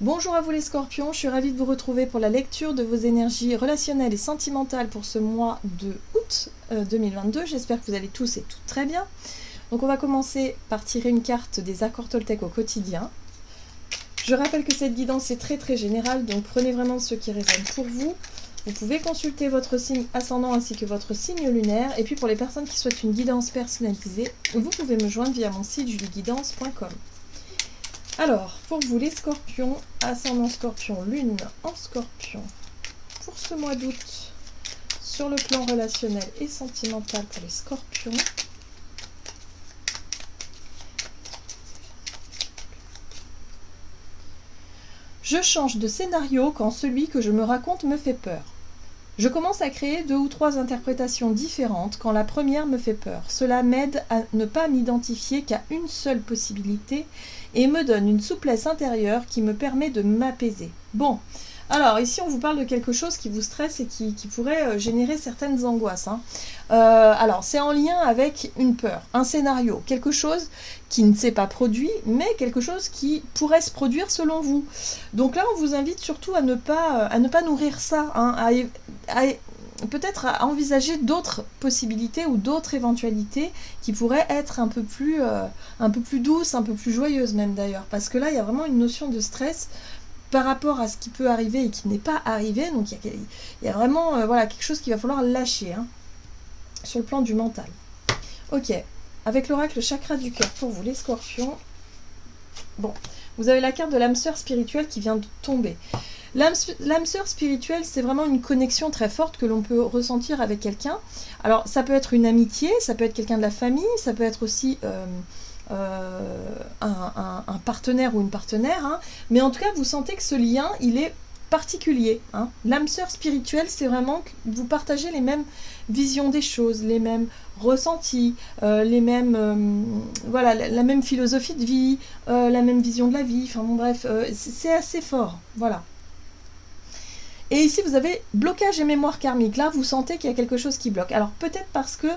Bonjour à vous les scorpions, je suis ravie de vous retrouver pour la lecture de vos énergies relationnelles et sentimentales pour ce mois de août 2022. J'espère que vous allez tous et toutes très bien. Donc on va commencer par tirer une carte des accords Toltec au quotidien. Je rappelle que cette guidance est très générale, donc prenez vraiment ce qui résonne pour vous. Vous pouvez consulter votre signe ascendant ainsi que votre signe lunaire. Et puis pour les personnes qui souhaitent une guidance personnalisée, vous pouvez me joindre via mon site julieguidance.com. Alors, pour vous les scorpions, ascendant scorpion, lune en scorpion, pour ce mois d'août, sur le plan relationnel et sentimental pour les scorpions, je change de scénario quand celui que je me raconte me fait peur. Je commence à créer 2 ou 3 interprétations différentes quand la première me fait peur. Cela m'aide à ne pas m'identifier qu'à une seule possibilité et me donne une souplesse intérieure qui me permet de m'apaiser. Bon, alors ici on vous parle de quelque chose qui vous stresse et qui pourrait générer certaines angoisses. Alors c'est en lien avec une peur, un scénario, quelque chose qui ne s'est pas produit, mais quelque chose qui pourrait se produire selon vous. Donc là on vous invite surtout à ne pas nourrir ça, peut-être à envisager d'autres possibilités ou d'autres éventualités qui pourraient être un peu plus douces, un peu plus joyeuses même d'ailleurs, parce que là il y a vraiment une notion de stress par rapport à ce qui peut arriver et qui n'est pas arrivé, donc il y a vraiment voilà, quelque chose qu'il va falloir lâcher sur le plan du mental. Ok, avec l'oracle chakra du cœur pour vous les scorpions, bon, vous avez la carte de l'âme sœur spirituelle qui vient de tomber. L'âme sœur spirituelle, c'est vraiment une connexion très forte que l'on peut ressentir avec quelqu'un. Alors, ça peut être une amitié, ça peut être quelqu'un de la famille, ça peut être aussi un partenaire ou une partenaire. Mais en tout cas, vous sentez que ce lien, il est particulier. L'âme sœur spirituelle, c'est vraiment que vous partagez les mêmes visions des choses, les mêmes ressentis, les mêmes, voilà, la même philosophie de vie, la même vision de la vie. Enfin bon, bref, c'est assez fort. Voilà. Et ici, vous avez blocage et mémoire karmique. Là, vous sentez qu'il y a quelque chose qui bloque. Alors, peut-être parce que,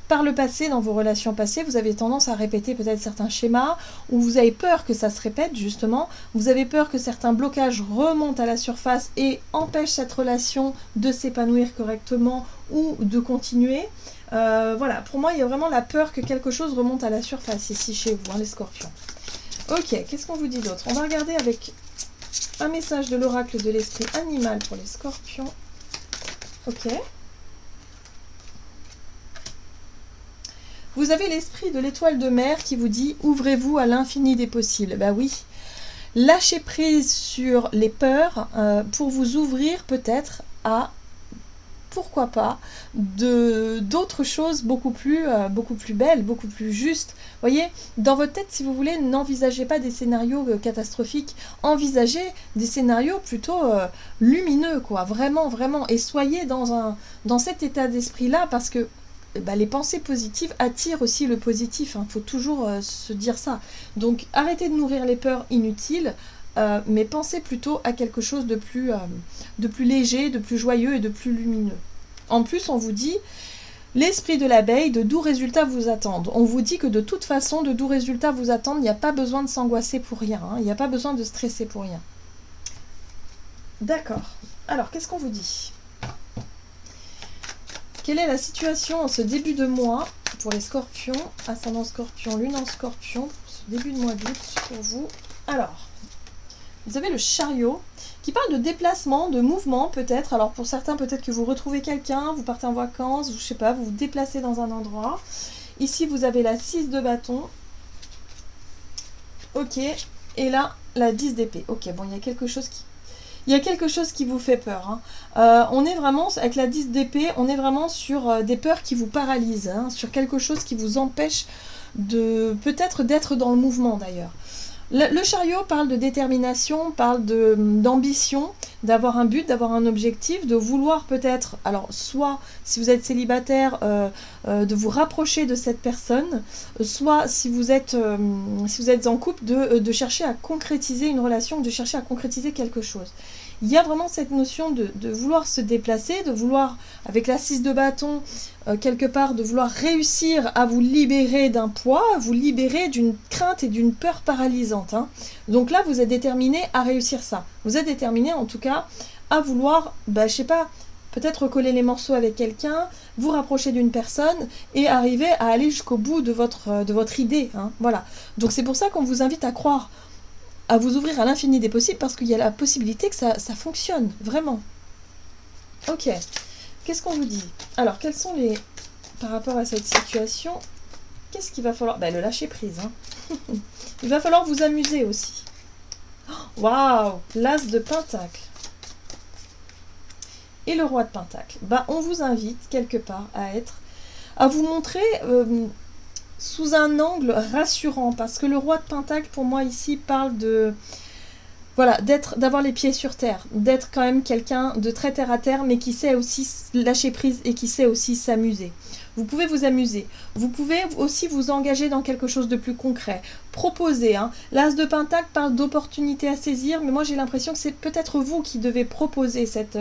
par le passé, dans vos relations passées, vous avez tendance à répéter peut-être certains schémas, ou vous avez peur que ça se répète, justement. Vous avez peur que certains blocages remontent à la surface et empêchent cette relation de s'épanouir correctement ou de continuer. Voilà, pour moi, il y a vraiment la peur que quelque chose remonte à la surface ici chez vous, les scorpions. Ok, qu'est-ce qu'on vous dit d'autre? On va regarder avec un message de l'oracle de l'esprit animal pour les scorpions. Ok. Vous avez l'esprit de l'étoile de mer qui vous dit « Ouvrez-vous à l'infini des possibles ». Bah oui. Lâchez prise sur les peurs pour vous ouvrir peut-être à, pourquoi pas, d'autres choses beaucoup plus belles, beaucoup plus justes. Vous voyez, dans votre tête, si vous voulez, n'envisagez pas des scénarios catastrophiques, envisagez des scénarios plutôt lumineux, quoi, vraiment, et soyez dans cet état d'esprit-là, parce que les pensées positives attirent aussi le positif, faut toujours se dire ça. Donc, arrêtez de nourrir les peurs inutiles, mais pensez plutôt à quelque chose de plus léger, de plus joyeux et de plus lumineux. En plus, on vous dit, l'esprit de l'abeille, de doux résultats vous attendent. On vous dit que de toute façon, de doux résultats vous attendent, il n'y a pas besoin de s'angoisser pour rien, il n'y a pas besoin de stresser pour rien. D'accord. Alors, qu'est-ce qu'on vous dit ? Quelle est la situation en ce début de mois pour les scorpions, ascendant scorpion, lune en scorpion, pour ce début de mois d'août pour vous ? Alors, vous avez le chariot qui parle de déplacement, de mouvement peut-être. Alors pour certains, peut-être que vous retrouvez quelqu'un, vous partez en vacances, je sais pas, vous vous déplacez dans un endroit. Ici, vous avez la 6 de bâton. Ok. Et là, la 10 d'épée. Ok, bon, il y a quelque chose qui vous fait peur. On est vraiment, avec la 10 d'épée, on est vraiment sur des peurs qui vous paralysent, sur quelque chose qui vous empêche peut-être d'être dans le mouvement d'ailleurs. Le chariot parle de détermination, parle d'ambition, d'avoir un but, d'avoir un objectif, de vouloir peut-être, alors soit si vous êtes célibataire, de vous rapprocher de cette personne, soit si vous êtes en couple, de chercher à concrétiser une relation, de chercher à concrétiser quelque chose. Il y a vraiment cette notion de vouloir se déplacer, de vouloir, avec la 6 de bâton, quelque part de vouloir réussir à vous libérer d'un poids, à vous libérer d'une crainte et d'une peur paralysante. Hein. Donc là, vous êtes déterminé à réussir ça. Vous êtes déterminé en tout cas à vouloir, je sais pas, peut-être recoller les morceaux avec quelqu'un, vous rapprocher d'une personne et arriver à aller jusqu'au bout de votre idée. Hein. Voilà. Donc c'est pour ça qu'on vous invite à croire, à vous ouvrir à l'infini des possibles, parce qu'il y a la possibilité que ça fonctionne, vraiment. Ok. Qu'est-ce qu'on vous dit? Alors, quels sont les... Par rapport à cette situation, qu'est-ce qu'il va falloir? Le lâcher prise. Hein. Il va falloir vous amuser aussi. Waouh! L'as de pentacle. Et le roi de pentacle. On vous invite quelque part à vous montrer sous un angle rassurant, parce que le roi de pentacle pour moi ici parle de voilà, d'avoir les pieds sur terre, d'être quand même quelqu'un de très terre à terre, mais qui sait aussi lâcher prise et qui sait aussi s'amuser. Vous pouvez vous amuser, vous pouvez aussi vous engager dans quelque chose de plus concret, proposer. Hein. L'as de pentacle parle d'opportunités à saisir, mais moi j'ai l'impression que c'est peut-être vous qui devez proposer cette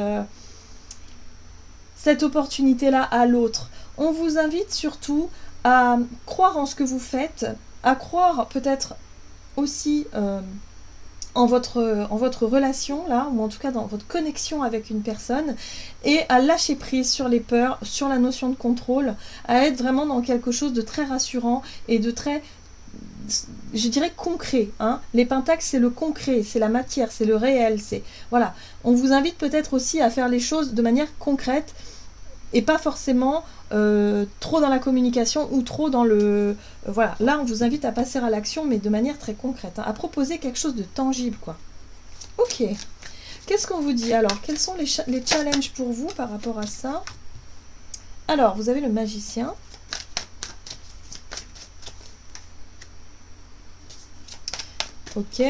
opportunité-là à l'autre. On vous invite surtout à croire en ce que vous faites, à croire peut-être aussi en votre relation, là, ou en tout cas dans votre connexion avec une personne, et à lâcher prise sur les peurs, sur la notion de contrôle, à être vraiment dans quelque chose de très rassurant et de très, je dirais, concret. Hein. Les pentacles, c'est le concret, c'est la matière, c'est le réel. Voilà. On vous invite peut-être aussi à faire les choses de manière concrète, et pas forcément trop dans la communication ou trop dans le... voilà, là on vous invite à passer à l'action, mais de manière très concrète, hein, à proposer quelque chose de tangible, quoi. Ok, qu'est-ce qu'on vous dit alors? Quels sont les challenges pour vous par rapport à ça? Alors, vous avez le magicien. Ok,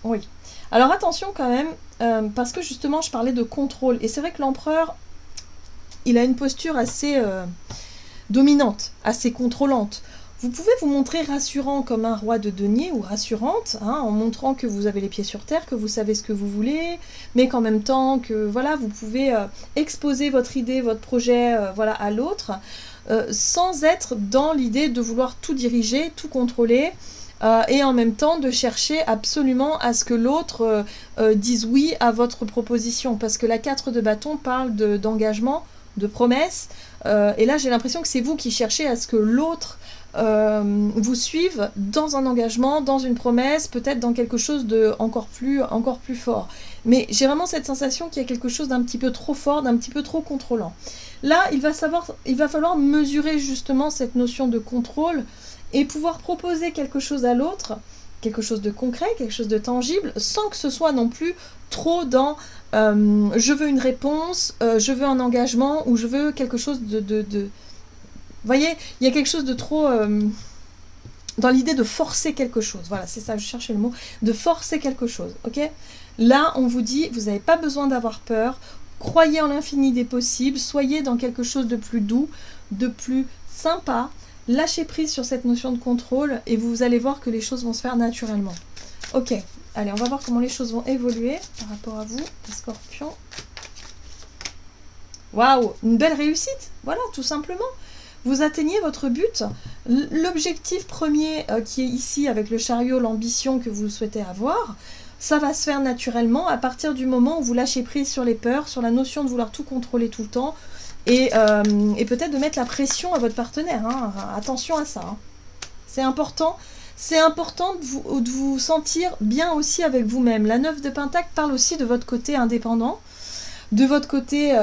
oui. Alors attention quand même, parce que justement je parlais de contrôle, et c'est vrai que l'empereur, il a une posture assez dominante, assez contrôlante. Vous pouvez vous montrer rassurant comme un roi de denier ou rassurante, hein, en montrant que vous avez les pieds sur terre, que vous savez ce que vous voulez, mais qu'en même temps que voilà, vous pouvez exposer votre idée, votre projet voilà, à l'autre, sans être dans l'idée de vouloir tout diriger, tout contrôler, et en même temps de chercher absolument à ce que l'autre dise oui à votre proposition, parce que la 4 de bâton parle d'engagement, de promesses, et là j'ai l'impression que c'est vous qui cherchez à ce que l'autre vous suive dans un engagement, dans une promesse, peut-être dans quelque chose de encore plus fort. Mais j'ai vraiment cette sensation qu'il y a quelque chose d'un petit peu trop fort, d'un petit peu trop contrôlant. Là, il va falloir mesurer justement cette notion de contrôle et pouvoir proposer quelque chose à l'autre, quelque chose de concret, quelque chose de tangible, sans que ce soit non plus trop dans je veux une réponse, je veux un engagement, ou je veux quelque chose de... Vous voyez, il y a quelque chose de trop... dans l'idée de forcer quelque chose. Voilà, c'est ça, je cherchais le mot. De forcer quelque chose, ok? Là, on vous dit, vous n'avez pas besoin d'avoir peur. Croyez en l'infini des possibles. Soyez dans quelque chose de plus doux, de plus sympa. Lâchez prise sur cette notion de contrôle et vous allez voir que les choses vont se faire naturellement. Ok, allez, on va voir comment les choses vont évoluer par rapport à vous, les scorpions. Waouh, une belle réussite. Voilà, tout simplement. Vous atteignez votre but. L'objectif premier qui est ici avec le chariot, l'ambition que vous souhaitez avoir, ça va se faire naturellement à partir du moment où vous lâchez prise sur les peurs, sur la notion de vouloir tout contrôler tout le temps, et peut-être de mettre la pression à votre partenaire. Hein. Attention à ça. Hein. C'est important. C'est important de vous sentir bien aussi avec vous-même. La 9 de Pentacle parle aussi de votre côté indépendant, de votre côté...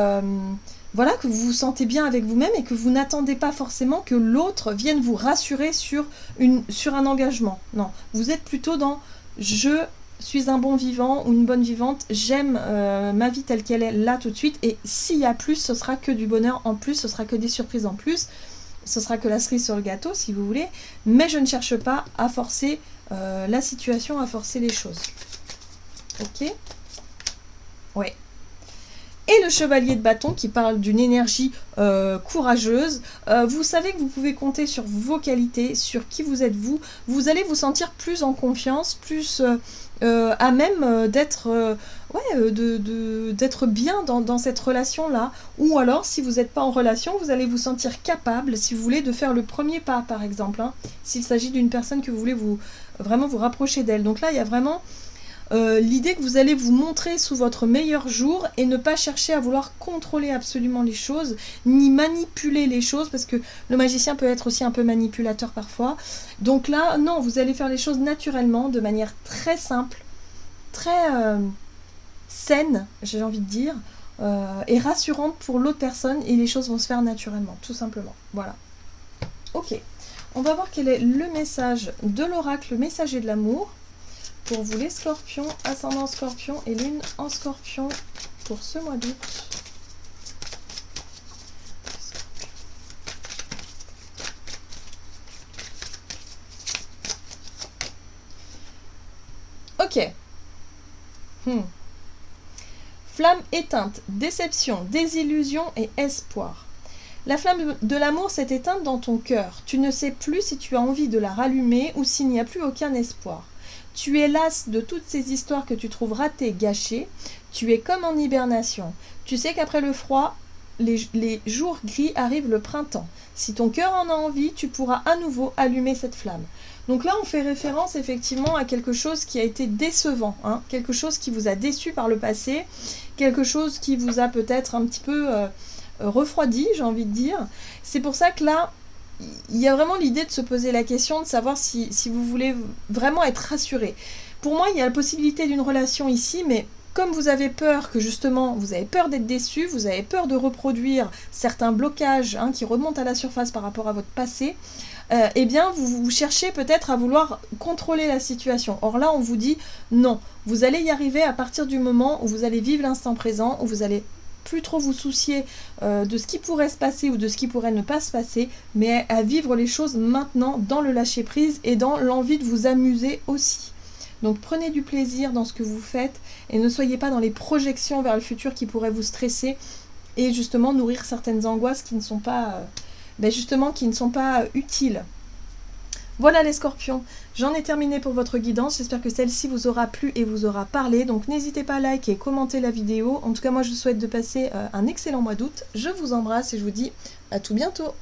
voilà, que vous vous sentez bien avec vous-même et que vous n'attendez pas forcément que l'autre vienne vous rassurer sur un engagement. Non, vous êtes plutôt dans « je suis un bon vivant ou une bonne vivante, j'aime ma vie telle qu'elle est là tout de suite et s'il y a plus, ce sera que du bonheur en plus, ce sera que des surprises en plus, ce sera que la cerise sur le gâteau si vous voulez, mais je ne cherche pas à forcer la situation, à forcer les choses. » Ok ? Ouais. Et le chevalier de bâton qui parle d'une énergie courageuse. Vous savez que vous pouvez compter sur vos qualités, sur qui vous êtes vous. Vous allez vous sentir plus en confiance, plus à même d'être bien dans cette relation-là. Ou alors, si vous n'êtes pas en relation, vous allez vous sentir capable, si vous voulez, de faire le premier pas, par exemple, hein, s'il s'agit d'une personne que vous voulez vraiment vous rapprocher d'elle. Donc là, il y a vraiment l'idée que vous allez vous montrer sous votre meilleur jour et ne pas chercher à vouloir contrôler absolument les choses, ni manipuler les choses, parce que le magicien peut être aussi un peu manipulateur parfois. Donc là, non, vous allez faire les choses naturellement, de manière très simple, très saine, j'ai envie de dire, et rassurante pour l'autre personne, et les choses vont se faire naturellement, tout simplement. Voilà. Ok, on va voir quel est le message de l'oracle, le messager de l'amour, pour vous les scorpions, ascendant scorpion et lune en scorpion pour ce mois d'août. Ok. Flamme éteinte, déception, désillusion et espoir. La flamme de l'amour s'est éteinte dans ton cœur. Tu ne sais plus si tu as envie de la rallumer ou s'il n'y a plus aucun espoir. Tu es lasse de toutes ces histoires que tu trouves ratées, gâchées. Tu es comme en hibernation. Tu sais qu'après le froid, les jours gris arrivent le printemps. Si ton cœur en a envie, tu pourras à nouveau allumer cette flamme. Donc là, on fait référence effectivement à quelque chose qui a été décevant, hein, quelque chose qui vous a déçu par le passé, quelque chose qui vous a peut-être un petit peu refroidi, j'ai envie de dire. C'est pour ça que là, il y a vraiment l'idée de se poser la question de savoir si vous voulez vraiment être rassuré. Pour moi, il y a la possibilité d'une relation ici, mais comme vous avez peur que justement, vous avez peur d'être déçu, vous avez peur de reproduire certains blocages hein, qui remontent à la surface par rapport à votre passé, eh bien, vous cherchez peut-être à vouloir contrôler la situation. Or là, on vous dit non, vous allez y arriver à partir du moment où vous allez vivre l'instant présent, où vous allez plus trop vous soucier de ce qui pourrait se passer ou de ce qui pourrait ne pas se passer, mais à vivre les choses maintenant dans le lâcher-prise et dans l'envie de vous amuser aussi. Donc prenez du plaisir dans ce que vous faites et ne soyez pas dans les projections vers le futur qui pourraient vous stresser et justement nourrir certaines angoisses qui ne sont pas, utiles. Voilà les scorpions, j'en ai terminé pour votre guidance, j'espère que celle-ci vous aura plu et vous aura parlé, donc n'hésitez pas à liker et commenter la vidéo, en tout cas moi je vous souhaite de passer un excellent mois d'août, je vous embrasse et je vous dis à tout bientôt.